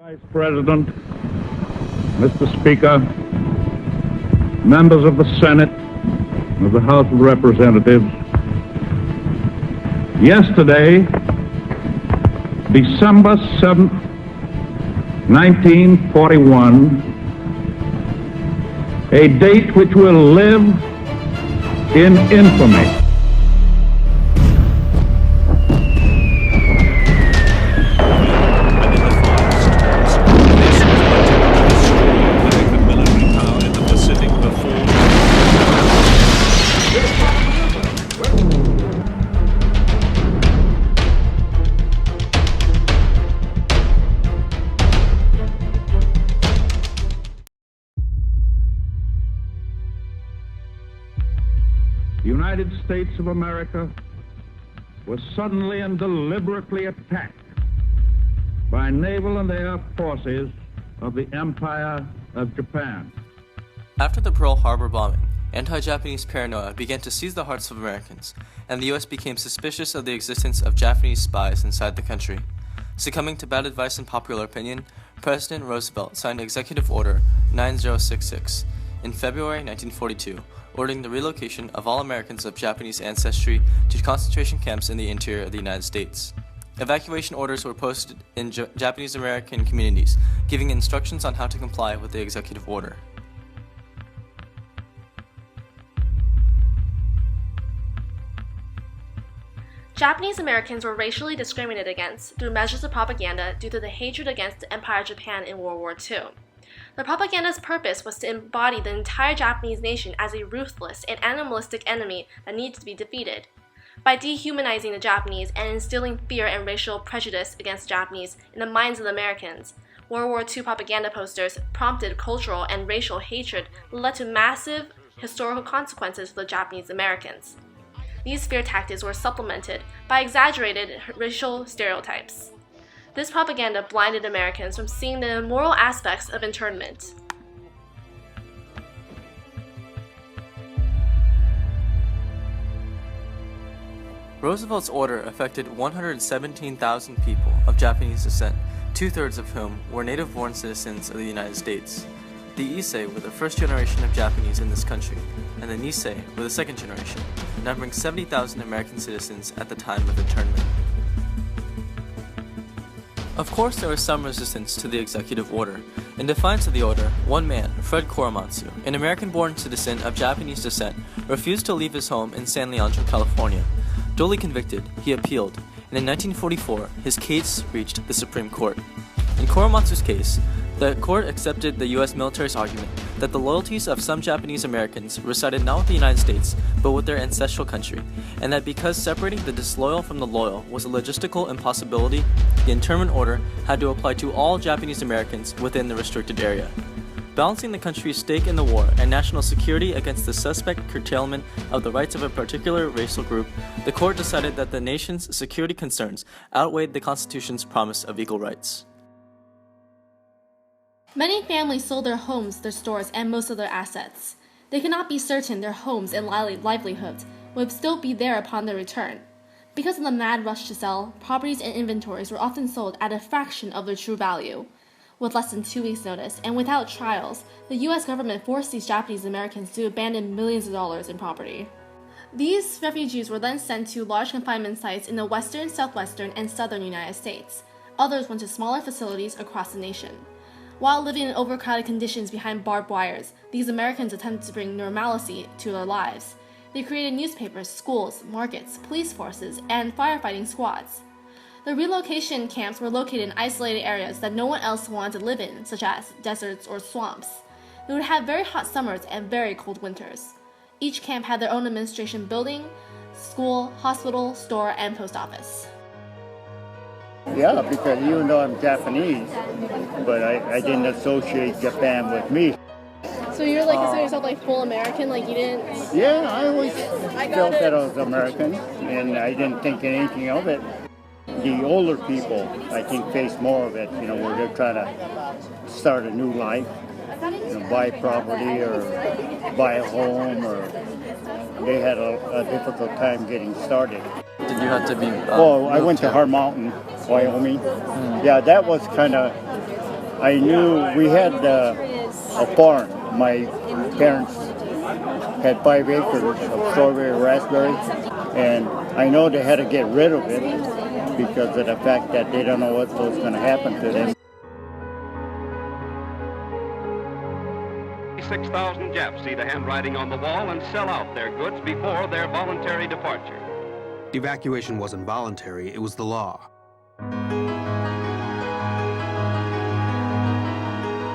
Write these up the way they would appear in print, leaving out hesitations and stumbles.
Vice President, Mr. Speaker, members of the Senate, of the House of Representatives, yesterday, December 7th, 1941, a date which will live in infamy. The United States of America was suddenly and deliberately attacked by naval and air forces of the Empire of Japan. After the Pearl Harbor bombing, anti-Japanese paranoia began to seize the hearts of Americans, and the U.S. became suspicious of the existence of Japanese spies inside the country. Succumbing to bad advice and popular opinion, President Roosevelt signed Executive Order 9066 in February 1942, ordering the relocation of all Americans of Japanese ancestry to concentration camps in the interior of the United States. Evacuation orders were posted in Japanese American communities, giving instructions on how to comply with the executive order. Japanese Americans were racially discriminated against through measures of propaganda due to the hatred against the Empire of Japan in World War II. The propaganda's purpose was to embody the entire Japanese nation as a ruthless and animalistic enemy that needs to be defeated. By dehumanizing the Japanese and instilling fear and racial prejudice against the Japanese in the minds of the Americans, World War II propaganda posters prompted cultural and racial hatred that led to massive historical consequences for the Japanese Americans. These fear tactics were supplemented by exaggerated racial stereotypes. This propaganda blinded Americans from seeing the immoral aspects of internment. Roosevelt's order affected 117,000 people of Japanese descent, two-thirds of whom were native-born citizens of the United States. The Issei were the first generation of Japanese in this country, and the Nisei were the second generation, numbering 70,000 American citizens at the time of internment. Of course, there was some resistance to the executive order. In defiance of the order, one man, Fred Korematsu, an American-born citizen of Japanese descent, refused to leave his home in San Leandro, California. Duly convicted, he appealed, and in 1944, his case reached the Supreme Court. In Korematsu's case, the court accepted the U.S. military's argument that the loyalties of some Japanese Americans resided not with the United States, but with their ancestral country, and that because separating the disloyal from the loyal was a logistical impossibility, the internment order had to apply to all Japanese Americans within the restricted area. Balancing the country's stake in the war and national security against the suspect curtailment of the rights of a particular racial group, the court decided that the nation's security concerns outweighed the Constitution's promise of equal rights. Many families sold their homes, their stores, and most of their assets. They could not be certain their homes and livelihoods would still be there upon their return. Because of the mad rush to sell, properties and inventories were often sold at a fraction of their true value. With less than 2 weeks' notice, and without trials, the U.S. government forced these Japanese Americans to abandon millions of dollars in property. These refugees were then sent to large confinement sites in the western, southwestern, and southern United States. Others went to smaller facilities across the nation. While living in overcrowded conditions behind barbed wires, these Americans attempted to bring normalcy to their lives. They created newspapers, schools, markets, police forces, and firefighting squads. The relocation camps were located in isolated areas that no one else wanted to live in, such as deserts or swamps. They would have very hot summers and very cold winters. Each camp had their own administration building, school, hospital, store, and post office. Yeah, because even though I'm Japanese, but I didn't associate Japan with me. So you're consider yourself full American, you didn't? Yeah, I always felt that I was American, and I didn't think anything of it. The older people, I think, face more of it, where they're trying to start a new life, buy property or buy a home, or they had a difficult time getting started. Did you have to be... I went to Hard Mountain, Wyoming. Yeah, that was kind of I knew we had a farm. My parents had 5 acres of strawberry raspberry, and I know they had to get rid of it because of the fact that they don't know what was going to happen to them. 6,000 Japs see the handwriting on the wall and sell out their goods before their voluntary departure. Evacuation wasn't voluntary, it was the law.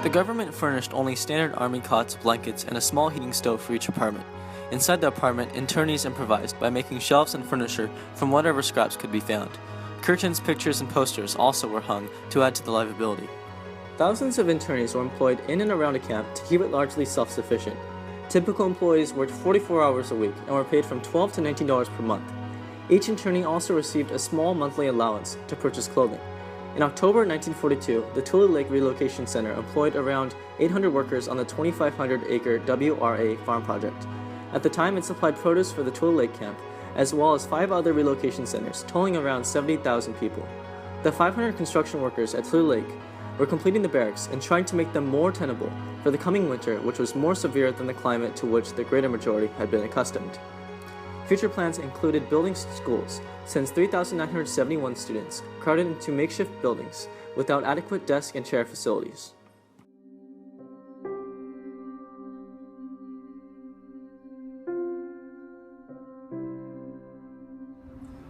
The government furnished only standard army cots, blankets, and a small heating stove for each apartment. Inside the apartment, internees improvised by making shelves and furniture from whatever scraps could be found. Curtains, pictures, and posters also were hung to add to the livability. Thousands of internees were employed in and around a camp to keep it largely self-sufficient. Typical employees worked 44 hours a week and were paid from $12 to $19 per month. Each internee also received a small monthly allowance to purchase clothing. In October 1942, the Tule Lake Relocation Center employed around 800 workers on the 2,500-acre WRA farm project. At the time, it supplied produce for the Tule Lake camp, as well as 5 other relocation centers, totaling around 70,000 people. The 500 construction workers at Tule Lake were completing the barracks and trying to make them more tenable for the coming winter, which was more severe than the climate to which the greater majority had been accustomed. Future plans included building schools, since 3,971 students crowded into makeshift buildings without adequate desk and chair facilities.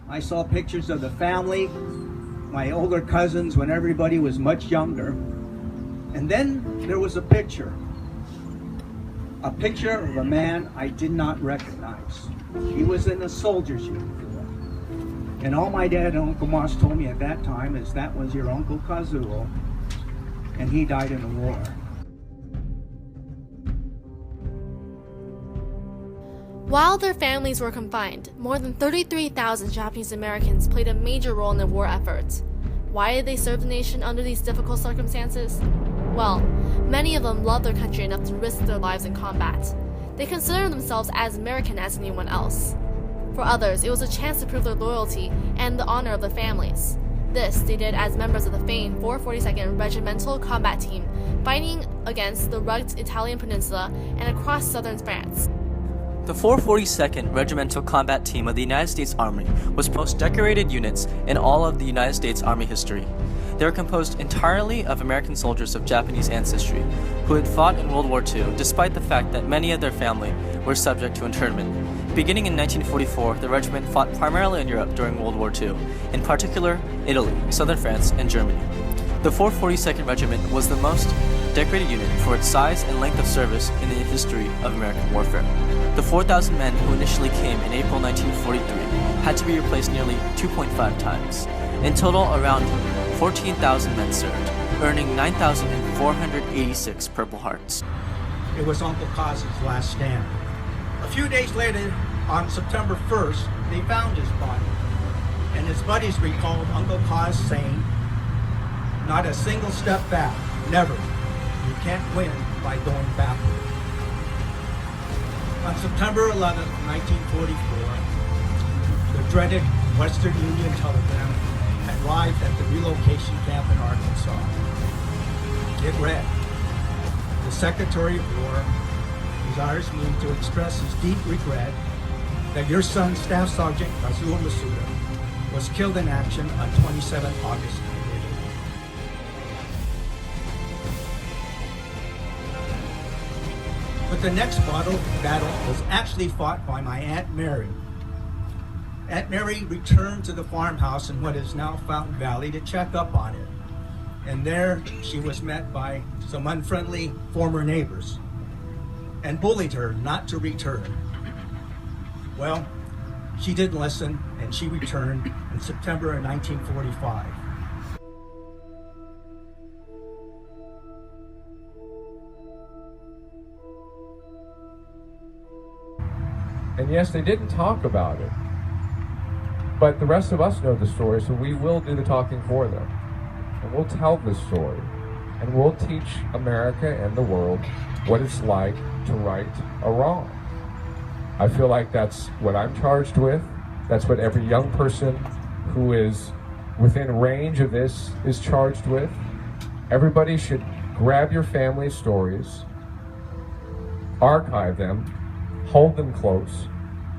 I saw pictures of the family, my older cousins when everybody was much younger. And then there was a picture of a man I did not recognize. He was in a soldier's uniform. And all my dad and Uncle Moss told me at that time is that was your Uncle Kazuo, and he died in the war. While their families were confined, more than 33,000 Japanese Americans played a major role in the war effort. Why did they serve the nation under these difficult circumstances? Well, many of them loved their country enough to risk their lives in combat. They considered themselves as American as anyone else. For others, it was a chance to prove their loyalty and the honor of their families. This they did as members of the famed 442nd Regimental Combat Team, fighting against the rugged Italian peninsula and across southern France. The 442nd Regimental Combat Team of the United States Army was the most decorated units in all of the United States Army history. They were composed entirely of American soldiers of Japanese ancestry who had fought in World War II, despite the fact that many of their family were subject to internment. Beginning in 1944, the regiment fought primarily in Europe during World War II, in particular Italy, southern France, and Germany. The 442nd Regiment was the most decorated unit for its size and length of service in the history of American warfare. The 4,000 men who initially came in April 1943 had to be replaced nearly 2.5 times. In total, around 14,000 men served, earning 9,486 Purple Hearts. It was Uncle Kaz's last stand. A few days later, on September 1st, they found his body. And his buddies recalled Uncle Kaz saying, "Not a single step back, never. You can't win by going backward." On September 11, 1944, the dreaded Western Union telegram arrived at the relocation camp in Arkansas. It read, "The Secretary of War desires me to express his deep regret that your son, Staff Sergeant Kazuo Masuda, was killed in action on 27 August in Italy." But the next battle was actually fought by my Aunt Mary. Aunt Mary returned to the farmhouse in what is now Fountain Valley to check up on it. And there she was met by some unfriendly former neighbors and bullied her not to return. Well, she didn't listen, and she returned in September of 1945. And yes, they didn't talk about it, but the rest of us know the story, so we will do the talking for them. And we'll tell this story, and we'll teach America and the world what it's like to right a wrong. I feel like that's what I'm charged with. That's what every young person who is within range of this is charged with. Everybody should grab your family stories, archive them, hold them close,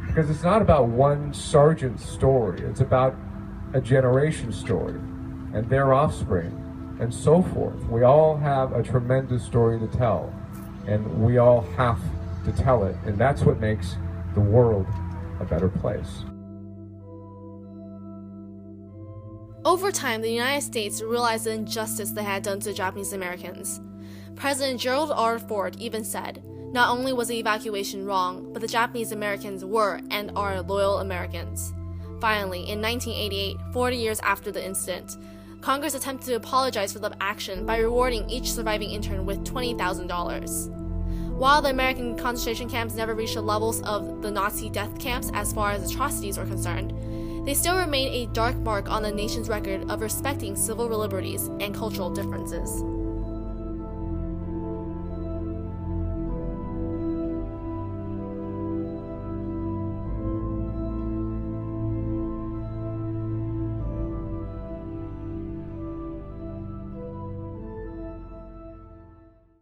because it's not about one sergeant's story, it's about a generation story and their offspring and so forth. We all have a tremendous story to tell, and we all have to tell it, and that's what makes the world a better place. Over time, the United States realized the injustice they had done to Japanese Americans. President Gerald R. Ford even said, not only was the evacuation wrong, but the Japanese Americans were and are loyal Americans. Finally, in 1988, 40 years after the incident, Congress attempted to apologize for the action by rewarding each surviving intern with $20,000. While the American concentration camps never reached the levels of the Nazi death camps as far as atrocities were concerned, they still remain a dark mark on the nation's record of respecting civil liberties and cultural differences.